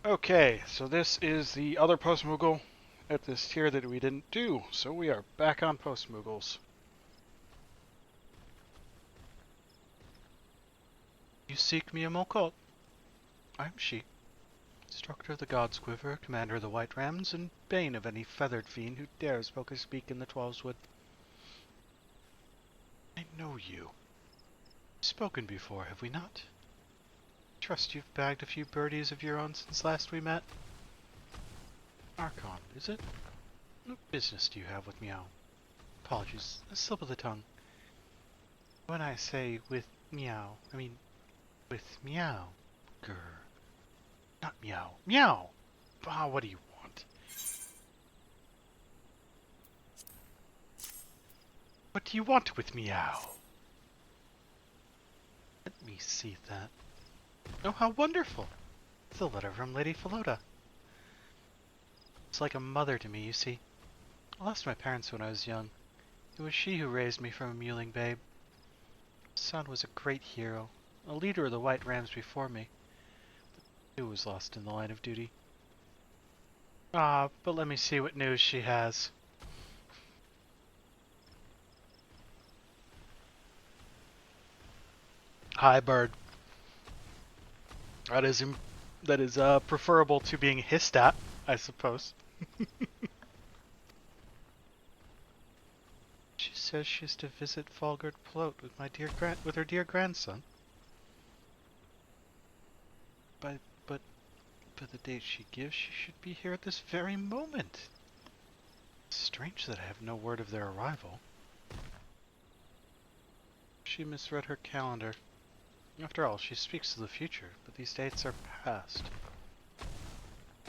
Okay, so this is the other post-Moogle at this tier that we didn't do, so we are back on post-Moogles. You seek me a Miqo'te. I'm she, instructor of the God's Quiver, commander of the White Rams, and bane of any feathered fiend who dares poke his beak in the Twelveswood. I know you. We've spoken before, have we not? Trust you've bagged a few birdies of your own since last we met? Archon, is it? What business do you have with Meow? Apologies, a slip of the tongue. When I say with Meow, I mean with Meow. Grr. Not Meow. Meow! Ah, what do you want? What do you want with Meow? Let me see that. Oh, how wonderful! It's a letter from Lady Philota. It's like a mother to me, you see. I lost my parents when I was young. It was she who raised me from a mewling babe. My son was a great hero, a leader of the White Rams before me. But he was lost in the line of duty. Ah, but let me see what news she has. Hi, bird. That is preferable to being hissed at, I suppose. She says she's to visit Falgard Float with her dear grandson. But by the date she gives, she should be here at this very moment. It's strange that I have no word of their arrival. She misread her calendar. After all, she speaks of the future, but these dates are past.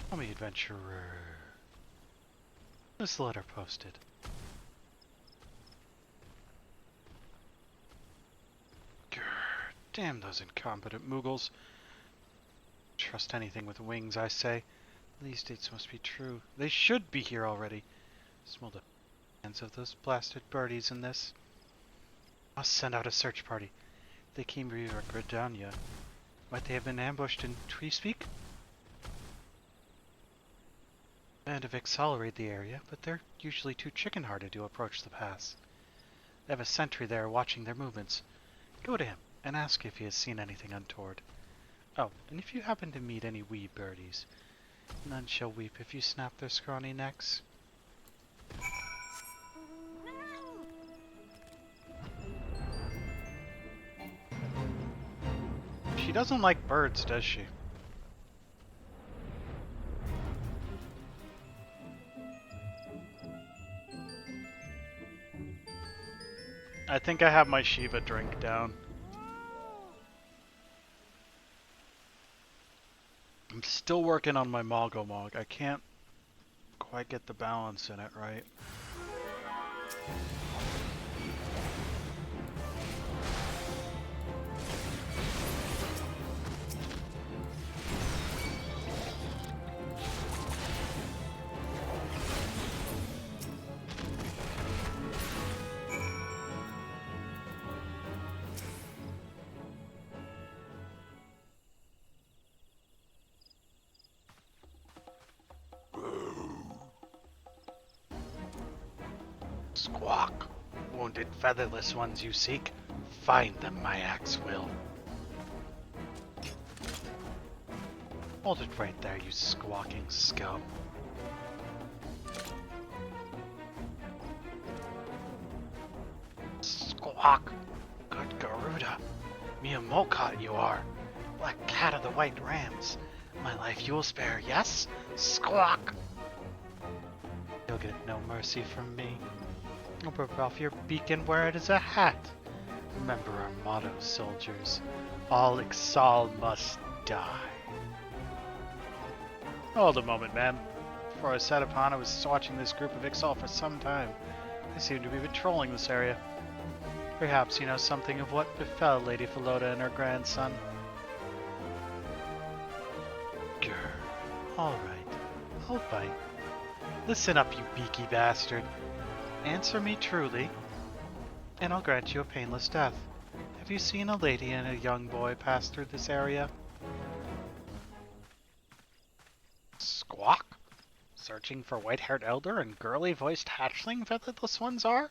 Tell me, adventurer. This letter posted. Grr, damn those incompetent Moogles. Trust anything with wings, I say. These dates must be true. They should be here already. Smell the hands of those blasted birdies in this. Must send out a search party. They came to Gridania. Might they have been ambushed in Treespeak? Band of XIV raid the area, but they're usually too chicken-hearted to approach the pass. They have a sentry there watching their movements. Go to him and ask if he has seen anything untoward. Oh, and if you happen to meet any wee birdies, none shall weep if you snap their scrawny necks. She doesn't like birds, does she? I think I have my Shiva drink down. I'm still working on my Mogomog. I can't quite get the balance in it right. Squawk! Wounded featherless ones you seek, find them, my axe will. Hold it right there, you squawking scum. Squawk! Good Garuda! Me a Miqo'te you are! Black cat of the White Rams! My life you will spare, yes? Squawk! You'll get no mercy from me. I'll rip off your beak and wear it as a hat. Remember our motto, soldiers. All Ixal must die. Hold a moment, ma'am. Before I sat upon, I was watching this group of Ixal for some time. They seem to be patrolling this area. Perhaps you know something of what befell Lady Philota and her grandson. Grr. All right. I'll bite. Listen up, you beaky bastard. Answer me truly, and I'll grant you a painless death. Have you seen a lady and a young boy pass through this area? Squawk? Searching for white-haired elder and girly-voiced hatchling featherless ones are?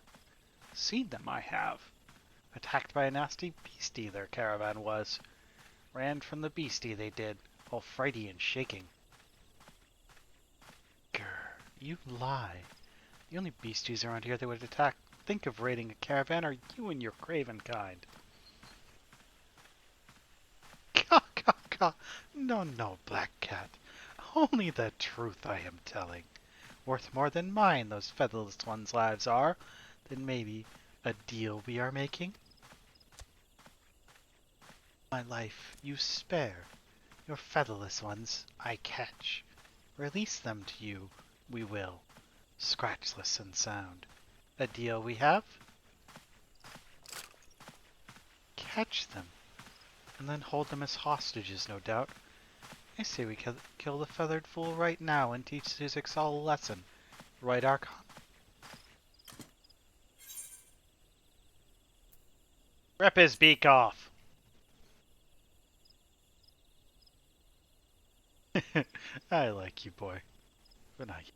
Seen them, I have. Attacked by a nasty beastie, their caravan was. Ran from the beastie, they did, all frighty and shaking. Grr, you lie. The only beasties around here that would think of raiding a caravan are you and your craven kind. Caw, caw, caw. No, no, Black Cat. Only the truth I am telling. Worth more than mine, those featherless ones' lives are. Then maybe a deal we are making? My life you spare. Your featherless ones I catch. Release them to you, we will. Scratchless and sound. A deal we have? Catch them, and then hold them as hostages, no doubt. I say we kill the feathered fool right now and teach his XIV a lesson. Right, Archon? Rip his beak off! I like you, boy. But not yet.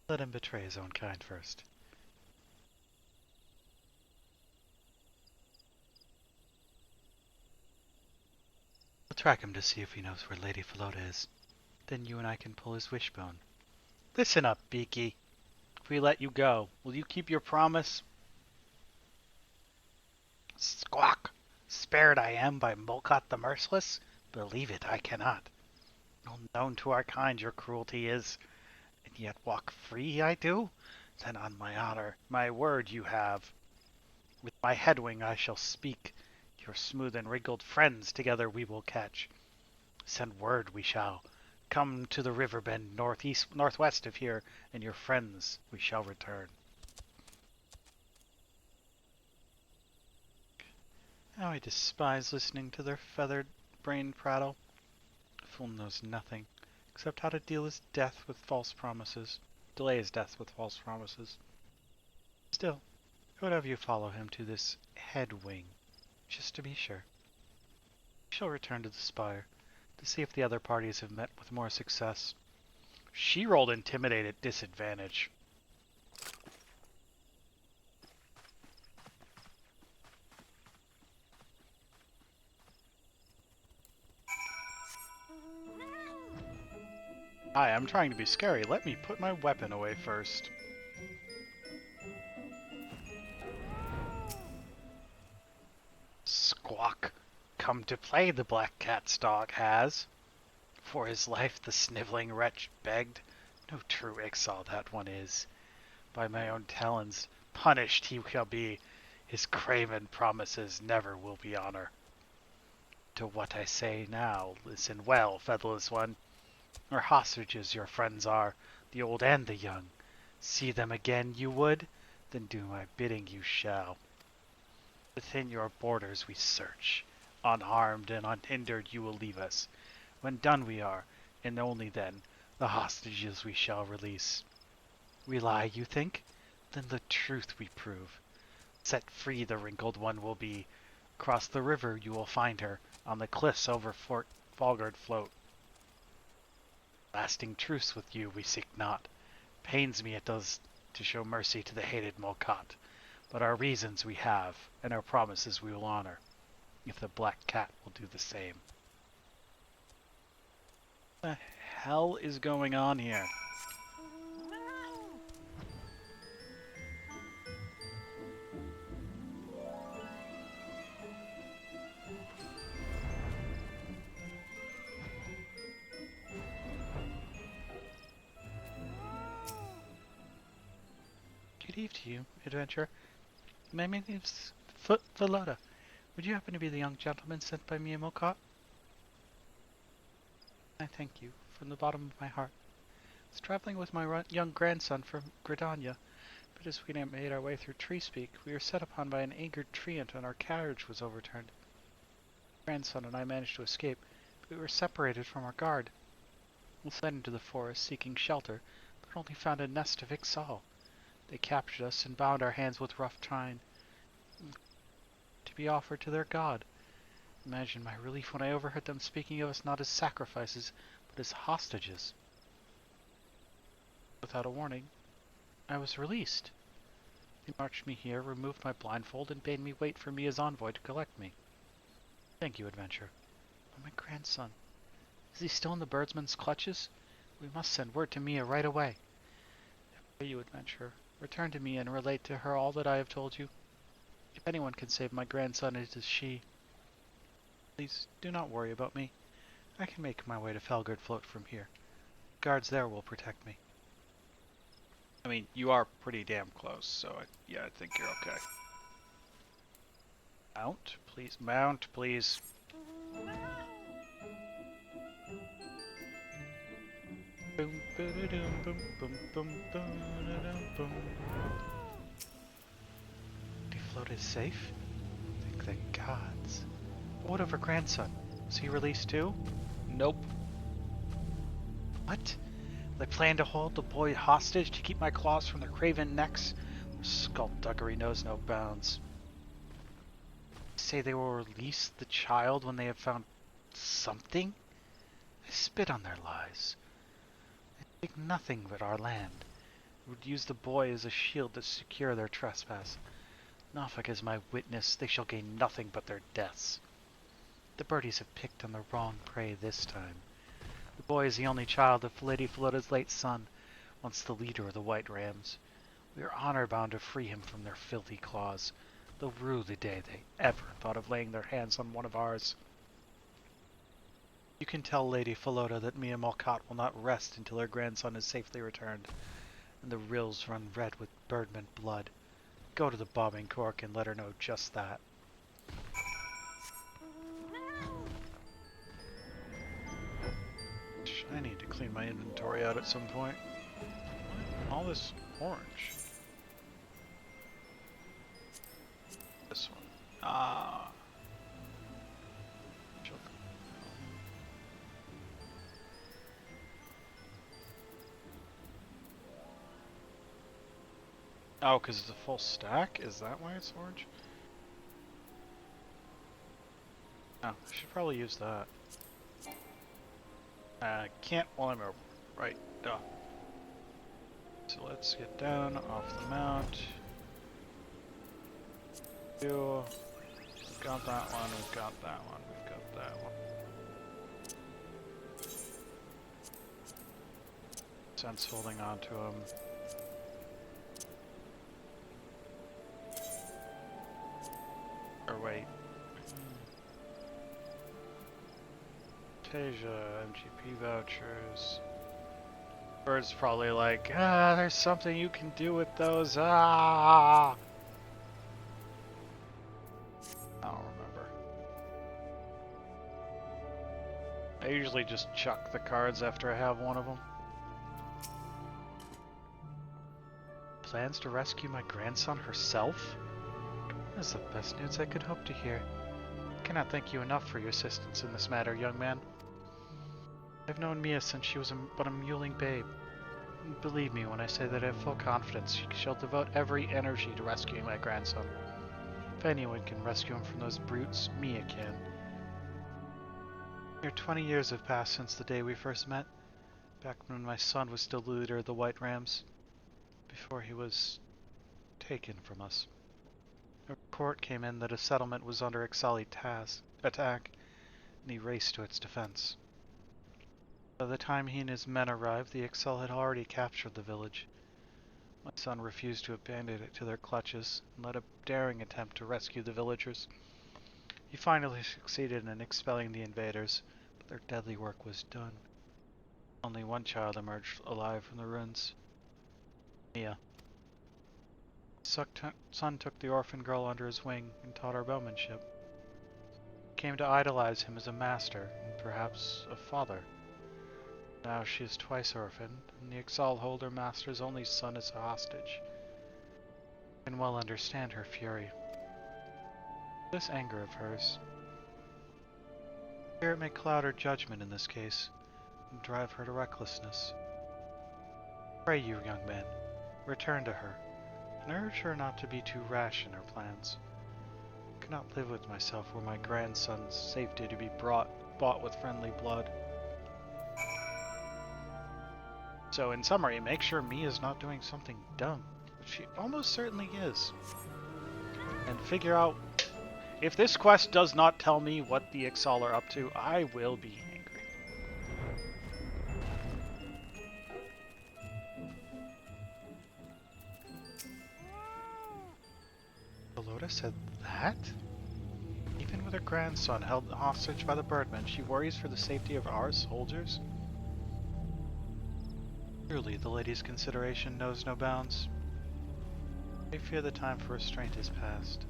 Let him betray his own kind first. We'll track him to see if he knows where Lady Miqo'te is. Then you and I can pull his wishbone. Listen up, Beaky. If we let you go, will you keep your promise? Squawk! Spared I am by Miqo'te the Merciless? Believe it, I cannot. Unknown to our kind your cruelty is, and yet walk free I do? Then on my honor, my word you have. With my headwing I shall speak. Your smooth and wrinkled friends together we will catch. Send word we shall. Come to the river bend northwest of here, and your friends we shall return. How I despise listening to their feathered brain prattle. The fool knows nothing, except how to deal his death with false promises. Delay his death with false promises. Still, I would have you follow him to this headwing, just to be sure. We shall return to the spire, to see if the other parties have met with more success. She rolled Intimidate at disadvantage. Hi, I'm trying to be scary. Let me put my weapon away first. Squawk! Come to play, the Black Cat's dog has. For his life the sniveling wretch begged. No true XIV that one is. By my own talons, punished he shall be. His craven promises never will be honor. To what I say now, listen well, featherless one. Our hostages your friends are, the old and the young. See them again you would? Then do my bidding you shall. Within your borders we search. Unharmed and unhindered you will leave us. When done we are, and only then, the hostages we shall release. We lie, you think? Then the truth we prove. Set free the wrinkled one will be. Across the river you will find her, on the cliffs over Fort Falgard float. Lasting truce with you we seek not. Pains me it does to show mercy to the hated Miqo'te. But our reasons we have, and our promises we will honor, if the Black Cat will do the same. What the hell is going on here? Good eve to you, adventurer. My name is Miqo'te. Would you happen to be the young gentleman sent by me and Miqo'te? I thank you, from the bottom of my heart. I was traveling with my young grandson from Gridania, but as we made our way through Treespeak, we were set upon by an angered treant and our carriage was overturned. My grandson and I managed to escape, but we were separated from our guard. We fled into the forest seeking shelter, but only found a nest of XIV. They captured us and bound our hands with rough twine to be offered to their god. Imagine my relief when I overheard them speaking of us not as sacrifices, but as hostages. without a warning, I was released. He marched me here, removed my blindfold, and bade me wait for me as envoy to collect me. Thank you, adventurer. But my grandson, is he still in the birdsman's clutches? We must send word to Mia right away. I pray you, adventurer, return to Mia and relate to her all that I have told you. If anyone can save my grandson, it is she. Please, do not worry about me. I can make my way to Felgard Float from here. Guards there will protect me. I mean, you are pretty damn close, so yeah, I think you're okay. Mount, please. Mount, please. Boom, ba-da-dum, boom, boom, boom, ba-da-dum, boom. The float is safe? Thank the gods. What of her grandson? Was he released too? Nope. What? They plan to hold the boy hostage to keep my claws from their craven necks? Their skullduggery knows no bounds. They say they will release the child when they have found something? They spit on their lies. They take nothing but our land. They would use the boy as a shield to secure their trespass. Norfolk is my witness. They shall gain nothing but their deaths. The birdies have picked on the wrong prey this time. The boy is the only child of Lady Philota's late son, once the leader of the White Rams. We are honor-bound to free him from their filthy claws. They'll rue the day they ever thought of laying their hands on one of ours. You can tell Lady Philota that Miqo'te will not rest until her grandson is safely returned, and the rills run red with birdman blood. Go to the bobbing cork and let her know just that. I need to clean my inventory out at some point. All this orange. This one. Ah. Oh, because it's a full stack? Is that why it's orange? Oh, I should probably use that. Can't while I'm over. Right, duh. So let's get down off the mount. We've got that one, we've got that one, we've got that one. Sense holding on to him. Or wait. Tasia, MGP vouchers. Bird's probably like, there's something you can do with those, I don't remember. I usually just chuck the cards after I have one of them. Plans to rescue my grandson herself? That's the best news I could hope to hear. I cannot thank you enough for your assistance in this matter, young man. I've known Mia since she was but a mewling babe. And believe me when I say that I have full confidence she shall devote every energy to rescuing my grandson. If anyone can rescue him from those brutes, Mia can. Near 20 years have passed since the day we first met, back when my son was still the leader of the White Rams, before he was taken from us. A report came in that a settlement was under XIV attack, and he raced to its defense. By the time he and his men arrived, the XL had already captured the village. My son refused to abandon it to their clutches, and led a daring attempt to rescue the villagers. He finally succeeded in expelling the invaders, but their deadly work was done. Only one child emerged alive from the ruins. Mia. Son took the orphan girl under his wing and taught her bowmanship. He came to idolize him as a master, and perhaps a father. Now she is twice orphaned, and the Exalt hold her master's only son as a hostage. I can well understand her fury. This anger of hers. Fear it may cloud her judgment in this case, and drive her to recklessness. Pray you, young man, return to her, and urge her not to be too rash in her plans. I cannot live with myself were my grandson's safety to be bought with friendly blood. So in summary, make sure Mia's not doing something dumb, which she almost certainly is. And figure out, if this quest does not tell me what the XIV are up to, I will be angry. Miqo'te said that? Even with her grandson held hostage by the birdmen, she worries for the safety of our soldiers? Truly, the lady's consideration knows no bounds. I fear the time for restraint is past.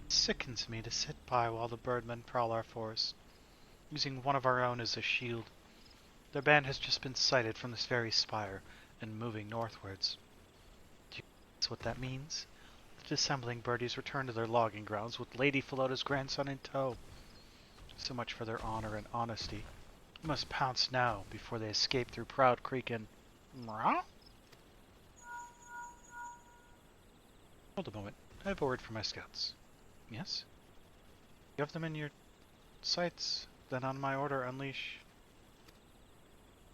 It sickens me to sit by while the birdmen prowl our forest, using one of our own as a shield. Their band has just been sighted from this very spire, and moving northwards. Do you guess what that means? The dissembling birdies return to their logging grounds with Lady Miqo'te's grandson in tow. So much for their honor and honesty. We must pounce now, before they escape through Proud Creek and... Meow? Hold a moment. I have a word for my scouts. Yes? You have them in your sights, then on my order unleash...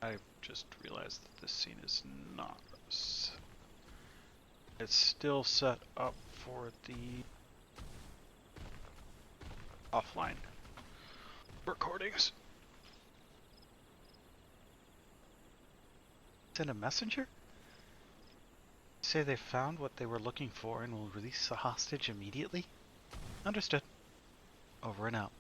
I just realized that this scene is not... It's still set up for the... offline recordings. Send a messenger? Say they found what they were looking for and will release the hostage immediately? Understood. Over and out.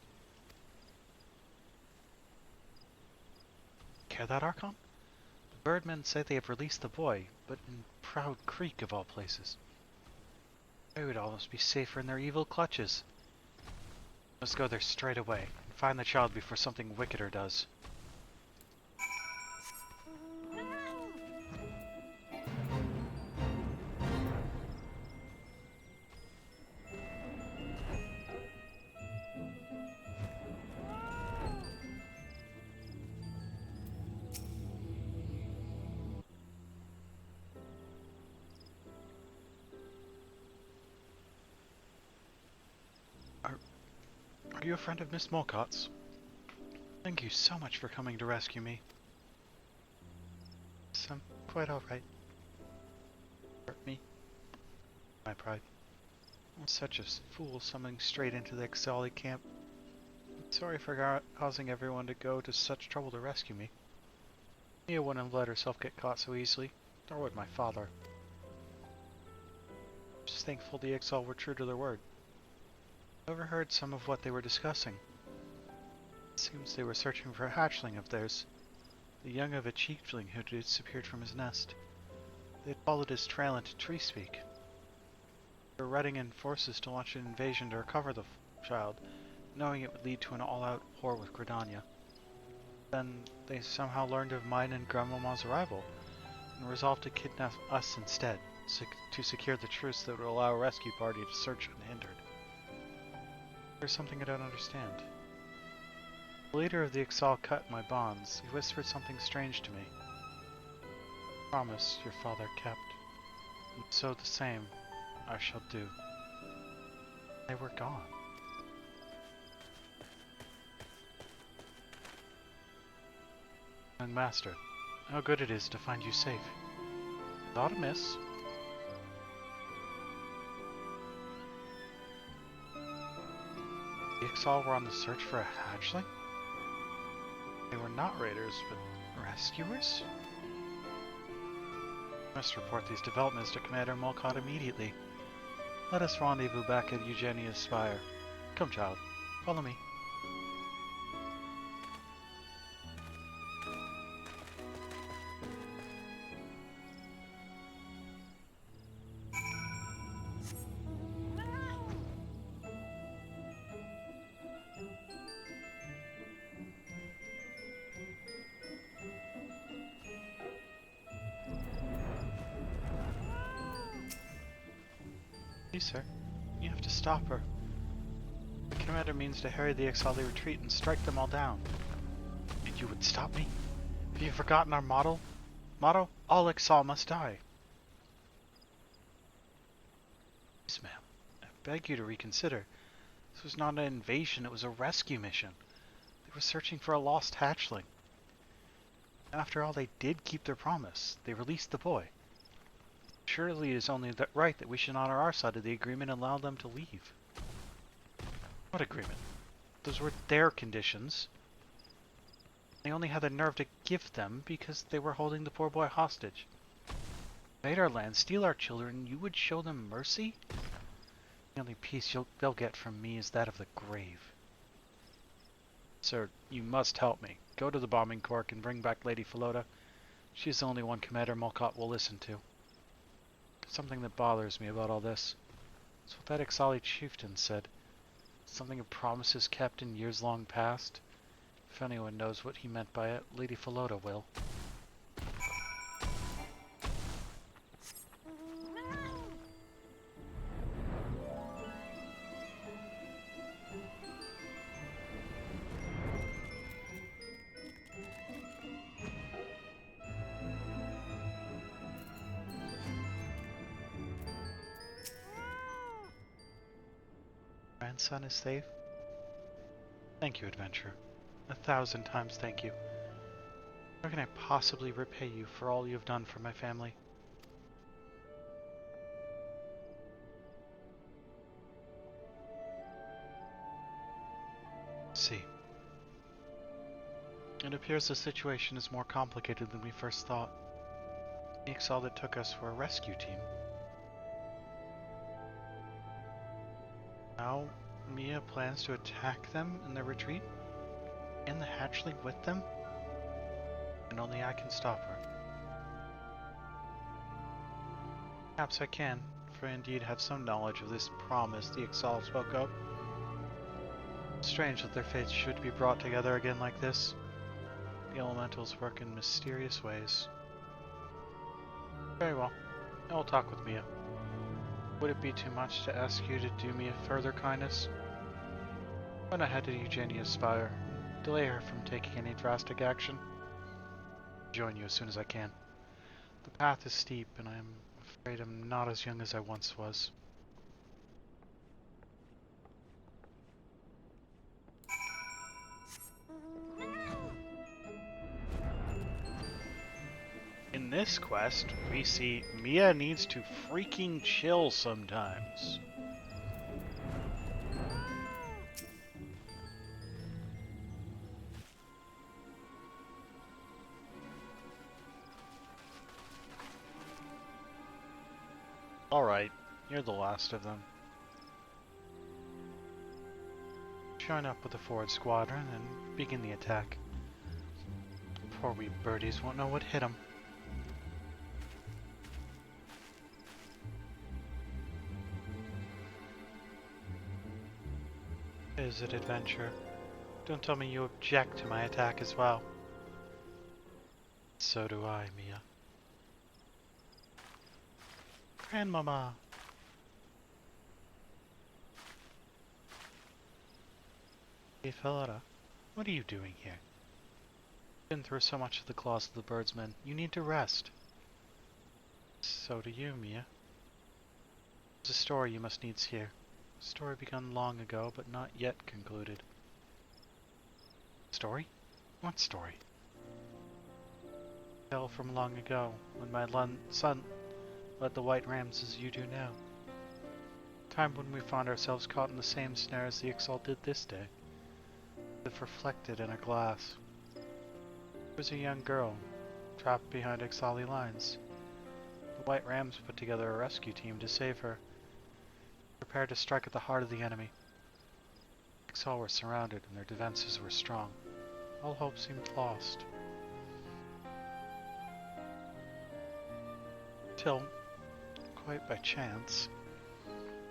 Hear that, Archon? The birdmen say they have released the boy, but in Proud Creek of all places. They would almost be safer in their evil clutches. Let's go there straight away and find the child before something wickeder does. Are you a friend of Miss Miqo'te's? Thank you so much for coming to rescue me. Yes, I'm quite alright. Hurt me. My pride. I'm such a fool summoning straight into the XIV camp. I'm sorry for causing everyone to go to such trouble to rescue me. Mia wouldn't have let herself get caught so easily, nor would my father. I'm just thankful the XIV were true to their word. I overheard some of what they were discussing. It seems they were searching for a hatchling of theirs, the young of a chiefling who had disappeared from his nest. They had followed his trail into Treespeak. They were riding in forces to launch an invasion to recover the child, knowing it would lead to an all-out war with Gridania. Then they somehow learned of mine and Grandmama's arrival, and resolved to kidnap us instead, to secure the truce that would allow a rescue party to search unhindered. There's something I don't understand. The leader of the XIV cut my bonds. He whispered something strange to me. Promise your father kept, and so the same I shall do. They were gone. Young master, how good it is to find you safe. Not amiss. The XIV were on the search for a hatchling? They were not raiders, but rescuers? I must report these developments to Commander Miqo'te immediately. Let us rendezvous back at Eugenia's spire. Come, child. Follow me. Please, sir. You have to stop her. The commander means to harry the XIV retreat and strike them all down. And you would stop me? Have you forgotten our motto? All XIV must die. Please, ma'am. I beg you to reconsider. This was not an invasion, it was a rescue mission. They were searching for a lost hatchling. After all, they did keep their promise. They released the boy. Surely it is only right that we should honor our side of the agreement and allow them to leave. What agreement? Those were their conditions. They only had the nerve to give them because they were holding the poor boy hostage. Invade our land, steal our children, you would show them mercy? The only peace they'll get from me is that of the grave. Sir, you must help me. Go to the bombing cork and bring back Lady Philota. She's the only one Commander Miqo'te will listen to. Something that bothers me about all this. It's what that XIV chieftain said. Something of promises kept in years long past. If anyone knows what he meant by it, Lady Philota will. Grandson is safe? Thank you, adventurer. 1,000 times thank you. How can I possibly repay you for all you have done for my family? See. It appears the situation is more complicated than we first thought. The XIV that took us were a rescue team. Now, Mia plans to attack them in their retreat? And the hatchling with them? And only I can stop her. Perhaps I can, for I indeed have some knowledge of this promise the XIV spoke of. Strange that their fates should be brought together again like this. The elementals work in mysterious ways. Very well. I will talk with Mia. Would it be too much to ask you to do me a further kindness? Run ahead to Eugenia's spire. Delay her from taking any drastic action. Join you as soon as I can. The path is steep, and I am afraid I'm not as young as I once was. In this quest, we see Mia needs to freaking chill sometimes. Alright, you're the last of them. Join up with the forward squadron and begin the attack. Poor wee birdies won't know what hit them. Is it adventure? Don't tell me you object to my attack as well. So do I, Mia. Grandmama! Hey, Philota, what are you doing here? Been through so much of the claws of the birdsmen. You need to rest. So do you, Mia. There's a story you must needs hear. A story begun long ago, but not yet concluded. Story? What story? A tale from long ago, when my son led the white rams as you do now. Time when we found ourselves caught in the same snare as the XIV did this day. If reflected in a glass. There was a young girl, trapped behind XIV lines. The white rams put together a rescue team to save her. Prepared to strike at the heart of the enemy. XIV were surrounded and their defenses were strong. All hope seemed lost. Till, quite by chance,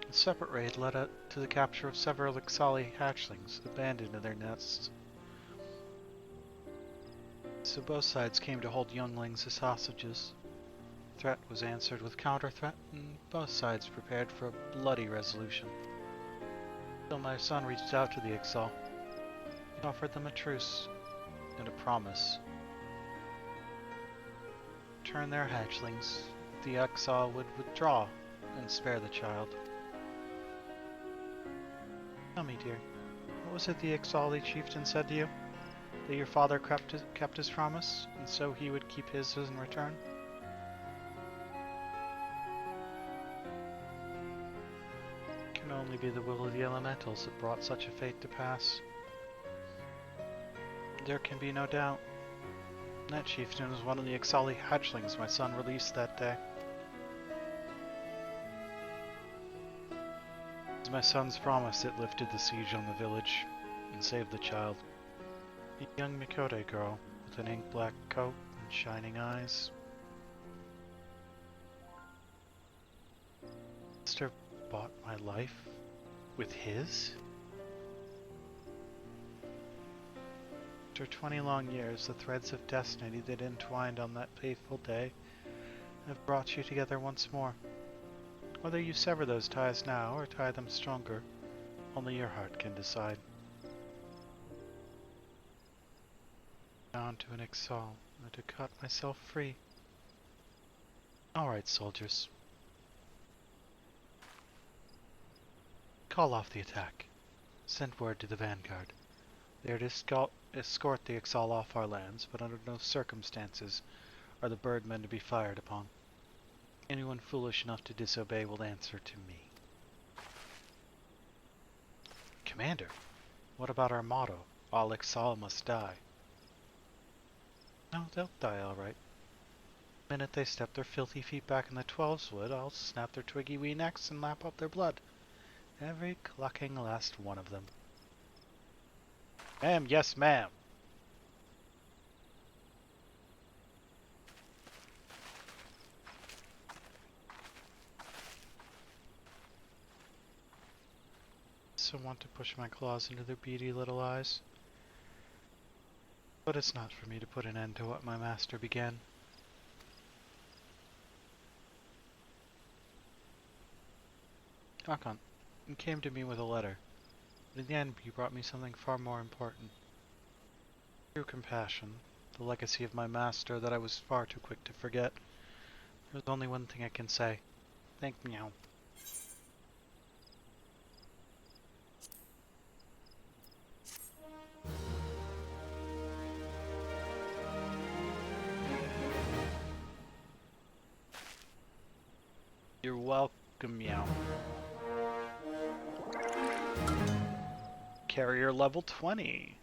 a separate raid led to the capture of several XIV hatchlings abandoned in their nests. So both sides came to hold younglings as hostages. Threat was answered with counter-threat, and both sides prepared for a bloody resolution. Till my son reached out to the XIV. He offered them a truce and a promise. Turn their hatchlings. The XIV would withdraw and spare the child. Tell me, dear, what was it the XIV chieftain said to you? that your father kept his promise, and so he would keep his in return? It can only be the will of the elementals that brought such a fate to pass. There can be no doubt. That chieftain was one of the XIV hatchlings my son released that day. As my son's promise, it lifted the siege on the village and saved the child. A young Miqo'te girl with an ink-black coat and shining eyes. Master bought my life with his? After 20 long years, the threads of destiny that entwined on that fateful day have brought you together once more. Whether you sever those ties now or tie them stronger, only your heart can decide. Down to an XIV, and to cut myself free. Alright, soldiers. Call off the attack. Send word to the vanguard. They are to escort the XIV off our lands, but under no circumstances are the birdmen to be fired upon. Anyone foolish enough to disobey will answer to me. Commander, what about our motto, all XIV must die? No, they'll die all right. The minute they step their filthy feet back in the 12's, I'll snap their twiggy wee necks and lap up their blood. Every clucking last one of them. Ma'am, yes ma'am. So want to push my claws into their beady little eyes. But it's not for me to put an end to what my master began. Hakon, you came to me with a letter, but in the end you brought me something far more important. True compassion, the legacy of my master that I was far too quick to forget. There's only one thing I can say. Thank meow. You're welcome, meow. Carrier level 20.